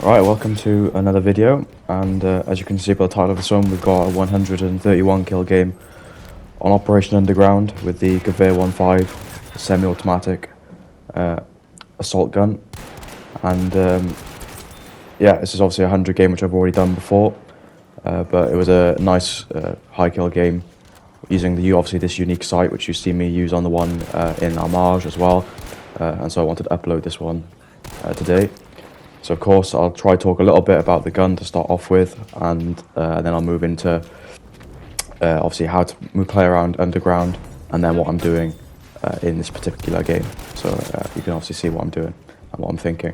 Right, welcome to another video, and as you can see by the title of this one, we've got a 131 kill game on Operation Underground with the Gold Gewehr 15 semi-automatic assault gun. And yeah, this is obviously a 100 game which I've already done before, but it was a nice high kill game using obviously this unique sight which you see me use on the one in Armage as well, and so I wanted to upload this one today. So of course I'll try to talk a little bit about the gun to start off with, and then I'll move into obviously how to play around underground, and then what I'm doing in this particular game. So you can obviously see what I'm doing and what I'm thinking.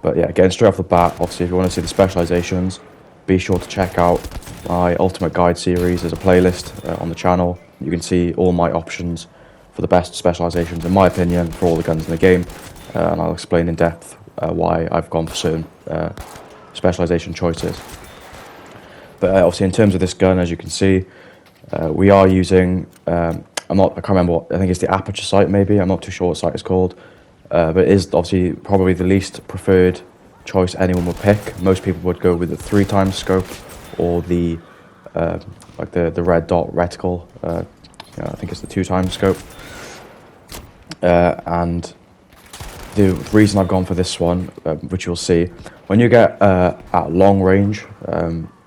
But yeah, getting straight off the bat, obviously if you want to see the specializations, be sure to check out my Ultimate Guide series. There's a playlist on the channel. You can see all my options for the best specializations in my opinion for all the guns in the game, and I'll explain in depth why I've gone for certain specialization choices. But obviously in terms of this gun, as you can see, we are using, I can't remember I think it's the aperture sight maybe, I'm not too sure what sight it's called, but it is obviously probably the least preferred choice anyone would pick. Most people would go with the 3x scope or the like the red dot reticle, I think it's the 2x scope, and the reason I've gone for this one, which you'll see, when you get at long range,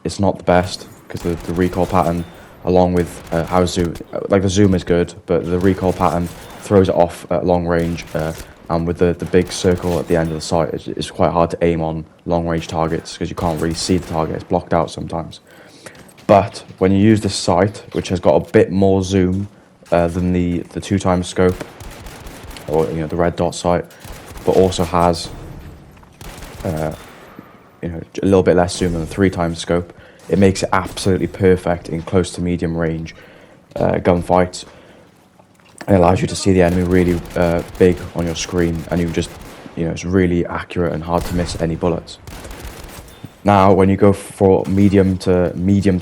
it's not the best because the recoil pattern, along with how zoom, like the zoom is good, but the recoil pattern throws it off at long range, and with the big circle at the end of the sight, it's quite hard to aim on long range targets because you can't really see the target, it's blocked out sometimes. But when you use this sight, which has got a bit more zoom than the 2x scope, or the red dot sight, but also has a little bit less zoom than the 3x scope, it makes it absolutely perfect in close to medium range gunfights. It allows you to see the enemy really big on your screen, and it's really accurate and hard to miss any bullets. Now when you go for medium to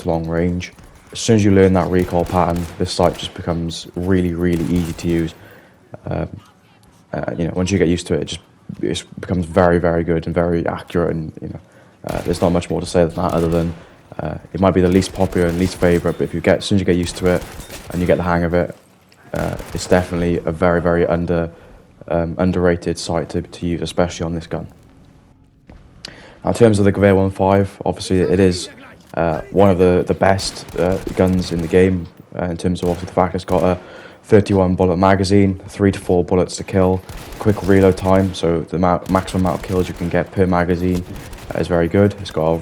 long range, as soon as you learn that recoil pattern, this sight just becomes really easy to use. Once you get used to it, it becomes very good and very accurate, and there's not much more to say than that, other than it might be the least popular and least favorite, but as soon as you get used to it and you get the hang of it, it's definitely a very underrated sight to use, especially on this gun. Now, in terms of the Gold Gewehr 15, obviously it is one of the best guns in the game, in terms of obviously the fact it's got a 31 bullet magazine, 3 to 4 bullets to kill, quick reload time, so the maximum amount of kills you can get per magazine is very good. It's got a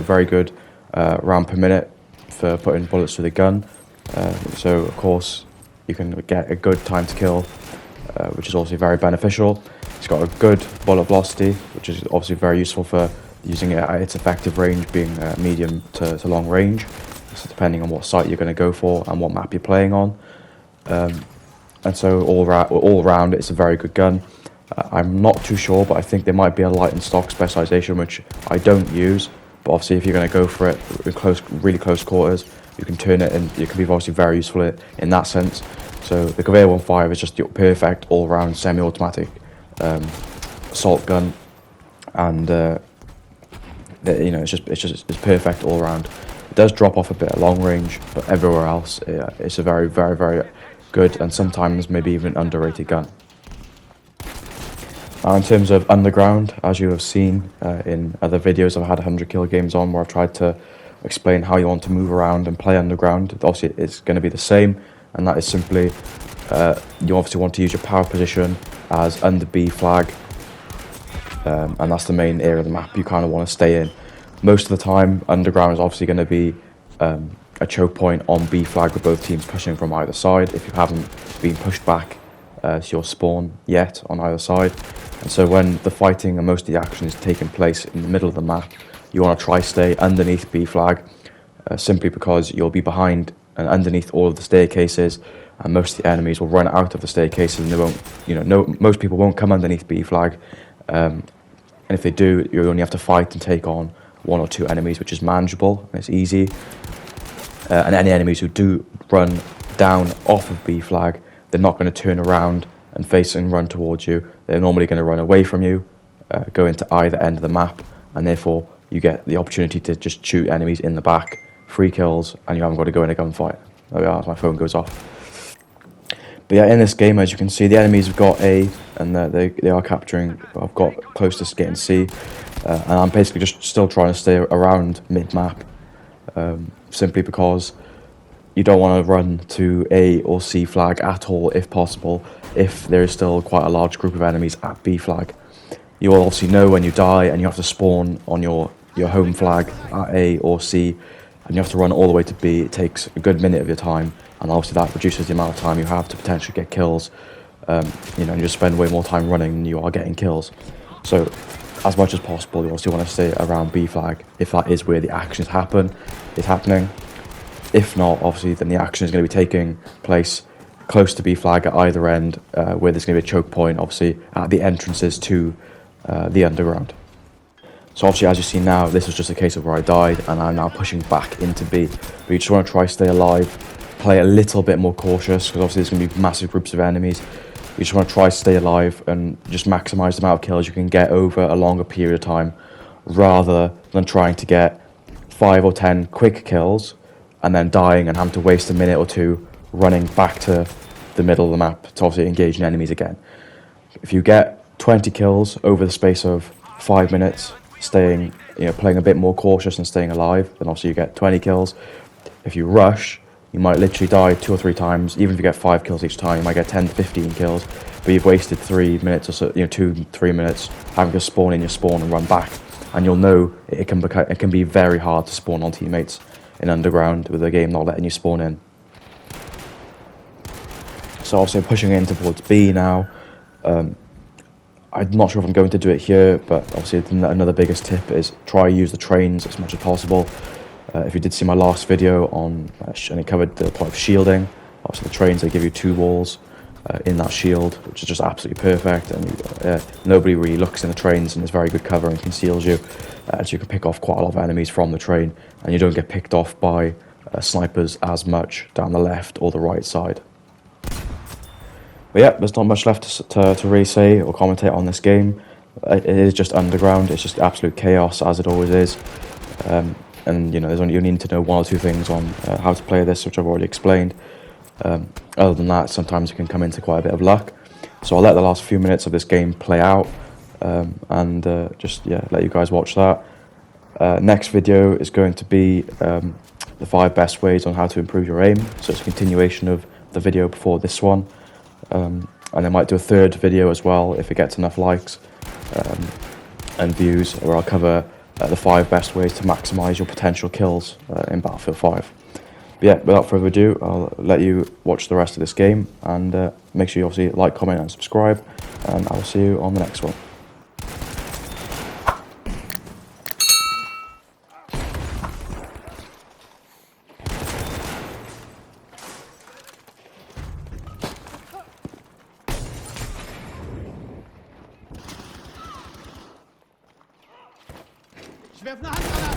very good round per minute for putting bullets through the gun, so of course you can get a good time to kill, which is also very beneficial. It's got a good bullet velocity, which is obviously very useful for using it at its effective range, being medium to long range, so depending on what site you're going to go for and what map you're playing on. And so all around it's a very good gun. I'm not too sure, but I think there might be a light and stock specialization which I don't use, but obviously if you're going to go for it in really close quarters, you can turn it, and it can be obviously very useful in that sense. So the Gold Gewehr 15 is just your perfect all-round semi-automatic assault gun, and it's perfect all around. It does drop off a bit at long range, but everywhere else it's a very good and sometimes maybe even underrated gun. In terms of underground, as you have seen in other videos I've had 100 kill games on, where I've tried to explain how you want to move around and play underground, obviously it's going to be the same, and that is simply you obviously want to use your power position as under B flag, and that's the main area of the map you kind of want to stay in. Most of the time underground is obviously going to be a choke point on B flag with both teams pushing from either side, if you haven't been pushed back to your spawn yet on either side. And so when the fighting and most of the action is taking place in the middle of the map, you want to try stay underneath B flag, simply because you'll be behind and underneath all of the staircases, and most of the enemies will run out of the staircases, and they won't, most people won't come underneath B flag, and if they do, you only have to fight and take on 1 or 2 enemies, which is manageable and it's easy. And any enemies who do run down off of B flag, they're not going to turn around and face and run towards you. They're normally going to run away from you, go into either end of the map, and therefore you get the opportunity to just shoot enemies in the back, 3 kills, and you haven't got to go in a gunfight. There we are, my phone goes off. But yeah, in this game, as you can see, the enemies have got A, and they are capturing. I've got close to getting C, and I'm basically just still trying to stay around mid-map, simply because you don't want to run to A or C flag at all, if possible, if there is still quite a large group of enemies at B flag. You will obviously know when you die, and you have to spawn on your home flag at A or C, and you have to run all the way to B. It takes a good minute of your time, and obviously that reduces the amount of time you have to potentially get kills. You know, and you just spend way more time running than you are getting kills. So, as much as possible, you also want to stay around B flag if that is where the action is happening. If not, obviously, then the action is going to be taking place close to B flag at either end, where there's going to be a choke point, obviously, at the entrances to the underground. So obviously, as you see now, this was just a case of where I died, and I'm now pushing back into B. But you just want to try to stay alive, play a little bit more cautious, because obviously there's going to be massive groups of enemies. You just want to try to stay alive and just maximise the amount of kills you can get over a longer period of time, rather than trying to get 5 or 10 quick kills and then dying and having to waste a minute or two running back to the middle of the map to obviously engage in enemies again. If you get 20 kills over the space of 5 minutes, staying, you know, playing a bit more cautious and staying alive, then obviously you get 20 kills. If you rush, you might literally die 2 or 3 times. Even if you get 5 kills each time, you might get 10 to 15 kills, but you've wasted 3 minutes or so, you know, 2-3 minutes having to spawn in your spawn and run back. And you'll know it can be very hard to spawn on teammates in underground with the game not letting you spawn in. So obviously I'm pushing in towards B now. I'm not sure if I'm going to do it here, but obviously another biggest tip is try use the trains as much as possible. If you did see my last video on, and it covered the point of shielding, obviously the trains, they give you 2 walls in that shield, which is just absolutely perfect, and nobody really looks in the trains, and it's very good cover and conceals you, so you can pick off quite a lot of enemies from the train, and you don't get picked off by snipers as much down the left or the right side. But yeah, there's not much left to really say or commentate on this game. It is just underground, it's just absolute chaos, as it always is. And you know, you need to know 1 or 2 things on how to play this, which I've already explained. Other than that, sometimes you can come into quite a bit of luck. So I'll let the last few minutes of this game play out, and just let you guys watch that. Next video is going to be the 5 best ways on how to improve your aim. So it's a continuation of the video before this one. And I might do a 3rd video as well if it gets enough likes and views, where I'll cover the 5 best ways to maximise your potential kills in Battlefield 5. But yeah, without further ado, I'll let you watch the rest of this game, and make sure you obviously like, comment and subscribe, and I'll see you on the next one. Ich werf eine Handgranate!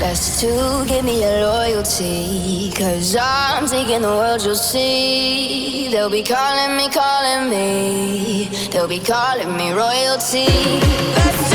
Best to give me your loyalty, 'cause I'm taking the world, you'll see. They'll be calling me, they'll be calling me royalty. Best